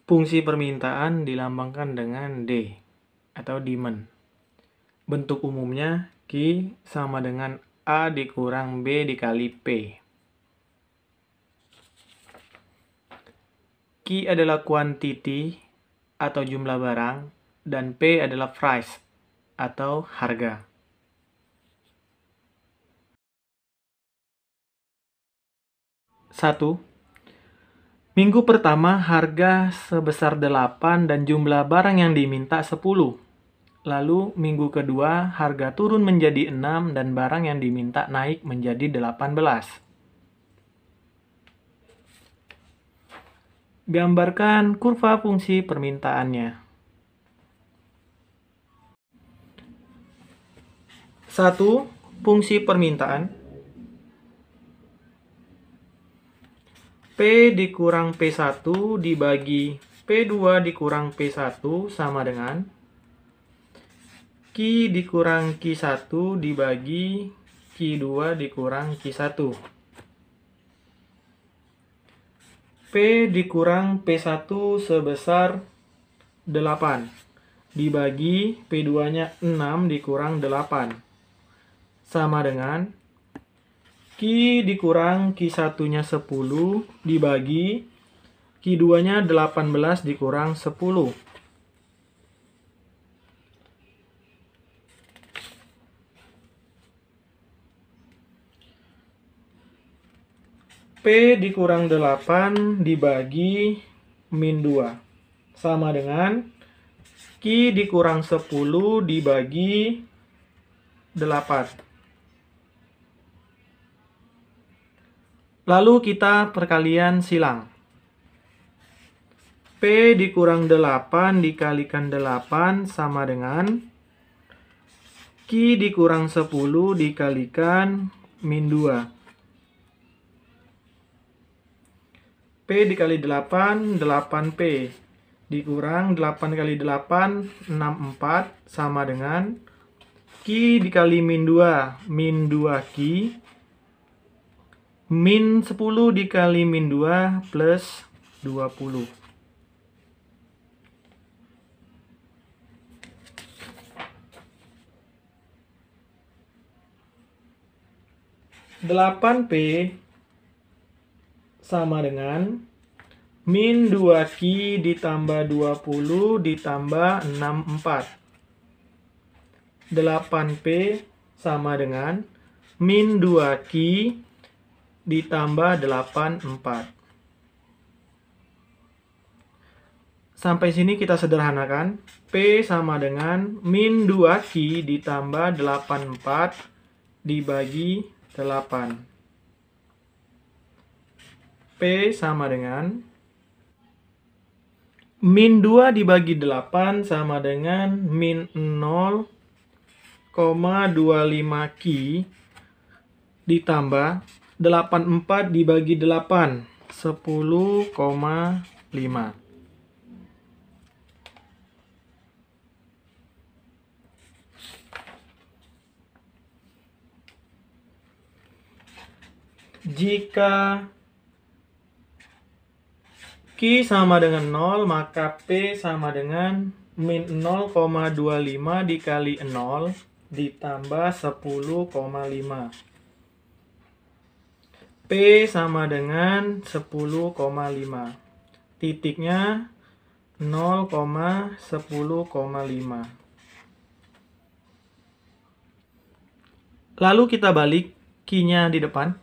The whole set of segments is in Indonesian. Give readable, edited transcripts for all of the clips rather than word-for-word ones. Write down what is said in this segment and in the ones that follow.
Fungsi permintaan dilambangkan dengan D atau demand. Bentuk umumnya Q sama dengan A dikurang B dikali P. Q adalah quantity atau jumlah barang dan P adalah price atau harga. Satu, minggu pertama harga sebesar 8 dan jumlah barang yang diminta 10. Lalu minggu kedua harga turun menjadi 6 dan barang yang diminta naik menjadi 18. Gambarkan kurva fungsi permintaannya. 1. Fungsi permintaan P dikurang P1 dibagi P2 dikurang P1 sama dengan Q dikurang Q1 dibagi Q2 dikurang Q1. P dikurang P1 sebesar 8 dibagi P2-nya 6 dikurang 8 sama dengan Q dikurang Q1-nya 10 dibagi Q2-nya 18 dikurang 10. P dikurang 8 dibagi min 2 sama dengan Q dikurang 10 dibagi 8. Lalu kita perkalian silang. P dikurang 8 dikalikan 8 sama dengan Q dikurang 10 dikalikan min 2. P dikali 8, 8P. Dikurang 8 kali 8, 64 sama dengan Q dikali min 2, min 2Q. Min 10 dikali min 2 plus 20. Delapan P sama dengan min 2Q ditambah 20 ditambah 64. 8P sama dengan min 2Q ditambah 84. Sampai sini kita sederhanakan. P sama dengan min 2Q ditambah 84 dibagi 8. P sama dengan min 2 dibagi 8 sama dengan min 0,25Q ditambah 84 dibagi 8, 10,5. Jika Q sama dengan 0, maka P sama dengan min 0,25 dikali 0 ditambah 10,5. P sama dengan 10,5. Titiknya 0,10,5. Lalu kita balik Q-nya di depan.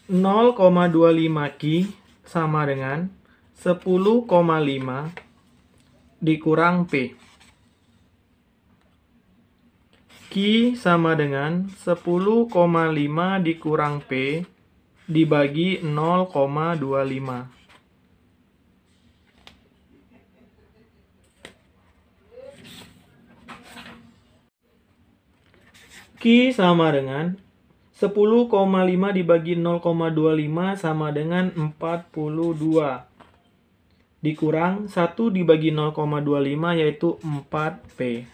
0,25Q sama dengan 10,5 dikurang P. Q sama dengan 10,5 dikurang P dibagi 0,25. Q sama dengan 10,5 dibagi 0,25 sama dengan 42. Dikurang 1 dibagi 0,25 yaitu 4P.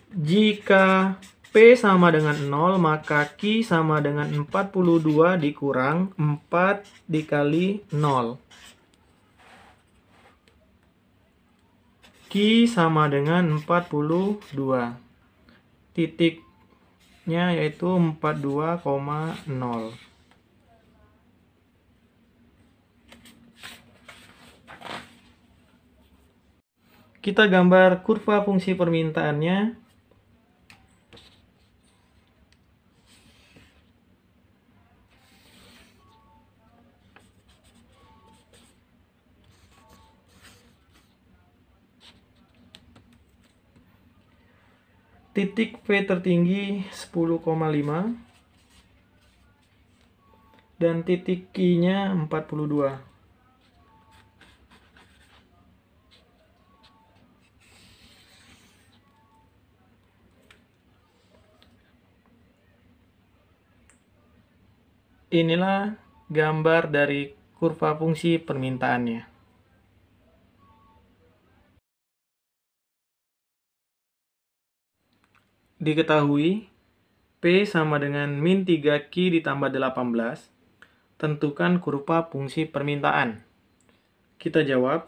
Jika P sama dengan 0, maka Q sama dengan 42 dikurang 4 dikali 0. Q sama dengan 42. Titiknya yaitu 42,0. Kita gambar kurva fungsi permintaannya. Titik P tertinggi 10,5 dan titik Q-nya 42. Inilah gambar dari kurva fungsi permintaannya. Diketahui P sama dengan min 3Q ditambah 18. Tentukan kurva fungsi permintaan. Kita jawab.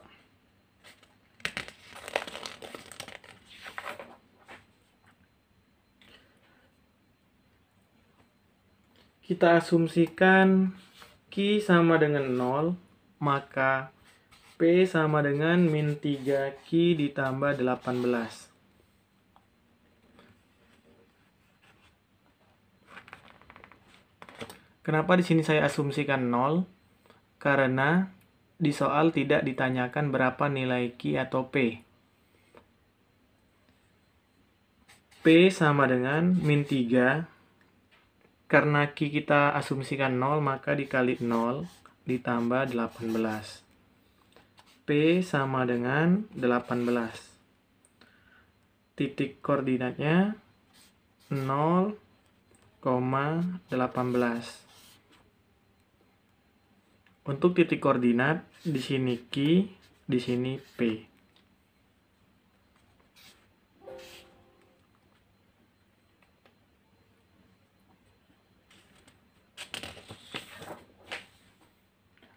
Kita asumsikan Q sama dengan 0, maka P sama dengan min 3Q ditambah 18. Kenapa di sini saya asumsikan 0? Karena di soal tidak ditanyakan berapa nilai Q atau P. P sama dengan min 3. Karena Q kita asumsikan 0, maka dikali 0 ditambah 18. P sama dengan 18. Titik koordinatnya 0,18. Untuk titik koordinat, di sini Q, di sini P.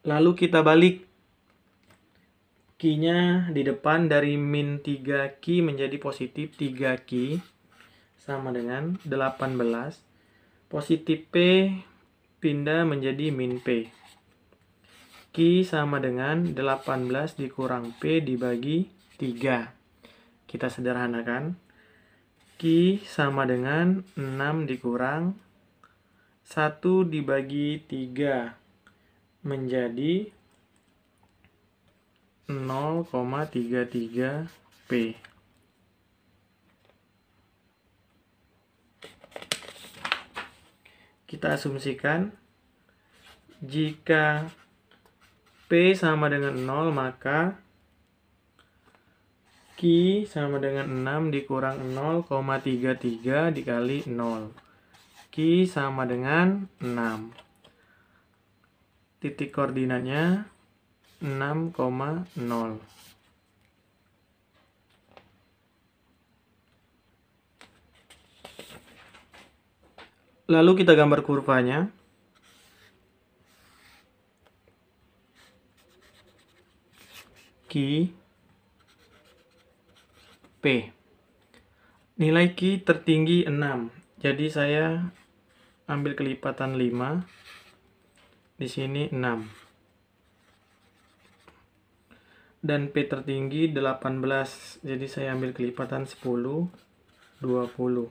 Lalu kita balik. Q-nya di depan dari min 3Q menjadi positif 3Q sama dengan 18. Positif P pindah menjadi min P. Q sama dengan 18 dikurang P dibagi 3. Kita sederhanakan. Q sama dengan 6 dikurang 1 dibagi 3 menjadi 0,33 P. Kita asumsikan jika P sama dengan 0, maka Q sama dengan 6 dikurang 0,33 dikali 0. Q sama dengan 6. Titik koordinatnya 6,0. Lalu kita gambar kurvanya. Q, P. Nilai Q tertinggi 6. Jadi saya ambil kelipatan 5. Di sini 6. Dan P tertinggi 18. Jadi saya ambil kelipatan 10, 20.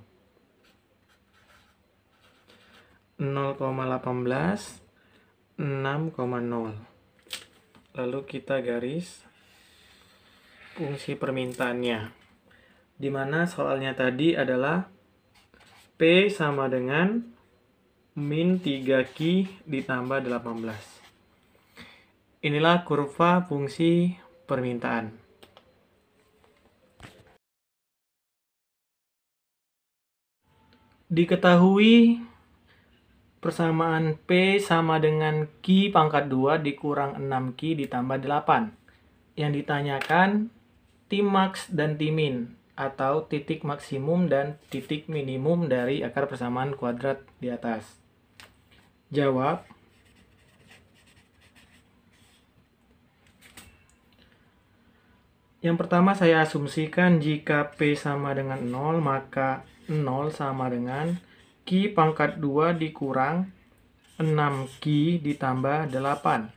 0,18, 6,0. Lalu kita garis fungsi permintaannya, di mana soalnya tadi adalah P sama dengan min 3Q ditambah 18. Inilah kurva fungsi permintaan. Diketahui persamaan P sama dengan Q pangkat 2 dikurang 6Q ditambah 8. Yang ditanyakan Tmax dan Tmin. atau titik maksimum dan titik minimum dari akar persamaan kuadrat di atas. Jawab. Yang pertama saya asumsikan jika P sama dengan 0, maka 0 sama dengan Q pangkat 2 dikurang 6Q ditambah 8.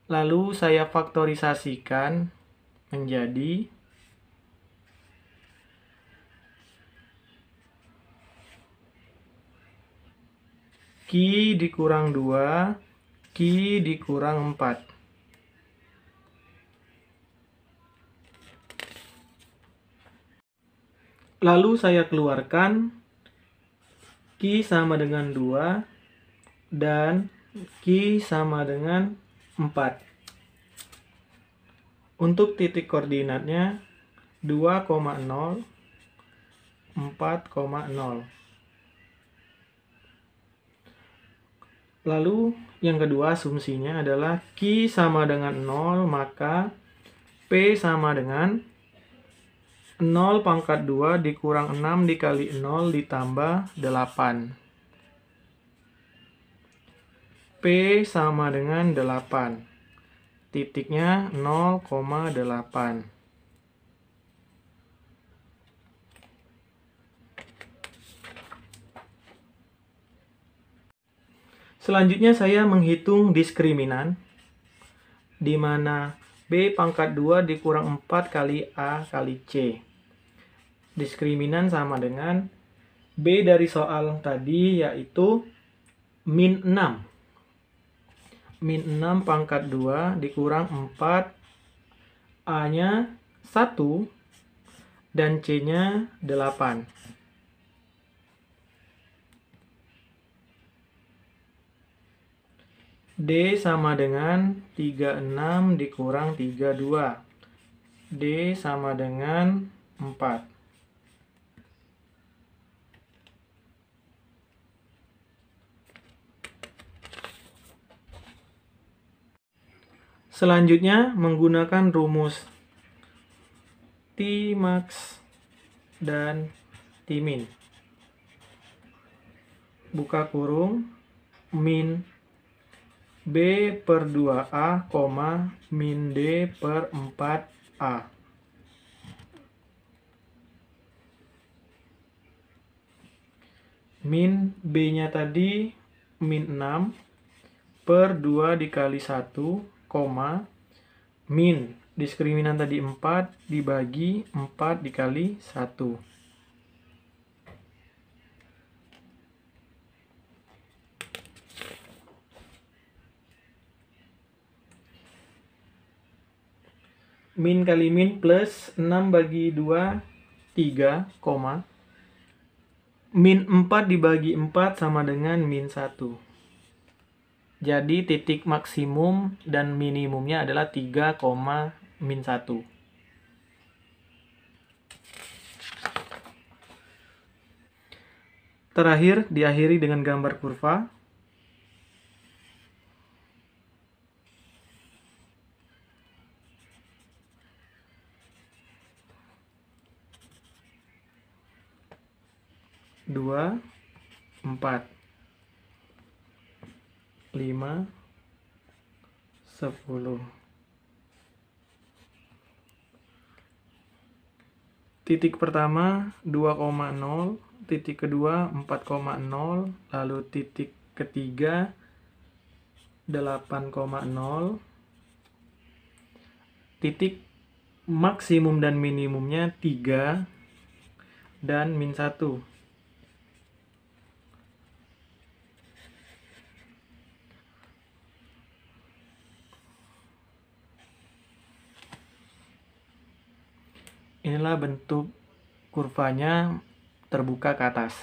Lalu saya faktorisasikan menjadi Q dikurang 2, Q dikurang 4. Lalu saya keluarkan Q sama dengan 2 dan Q sama dengan 4. Untuk titik koordinatnya 2,0, 4,0. Lalu yang kedua asumsinya adalah Q sama dengan 0, maka P sama dengan 0 pangkat 2 dikurang 6 dikali 0 ditambah 8. P sama dengan 8. Titiknya 0,8. Selanjutnya saya menghitung diskriminan, di mana B pangkat 2 dikurang 4 kali A kali C. Diskriminan sama dengan B dari soal tadi, yaitu min 6. Min 6 pangkat 2 dikurang 4, A-nya 1, dan C-nya 8. D sama dengan 36 dikurang 32. D sama dengan 4. Selanjutnya menggunakan rumus Tmax dan Tmin. Buka kurung, min B per 2A, min D per 4A. Min B-nya tadi min 6 per 2 dikali 1, min diskriminan tadi 4 dibagi 4 dikali 1. Min kali min plus 6 bagi 2, 3, min 4 dibagi 4 sama dengan min 1. Jadi titik maksimum dan minimumnya adalah 3, min 1. Terakhir diakhiri dengan gambar kurva. Dua, 4, 5, 10. Titik pertama 2,0, titik kedua 4,0, lalu titik ketiga 8,0. Titik maksimum dan minimumnya 3 dan min 1. Inilah bentuk kurvanya terbuka ke atas.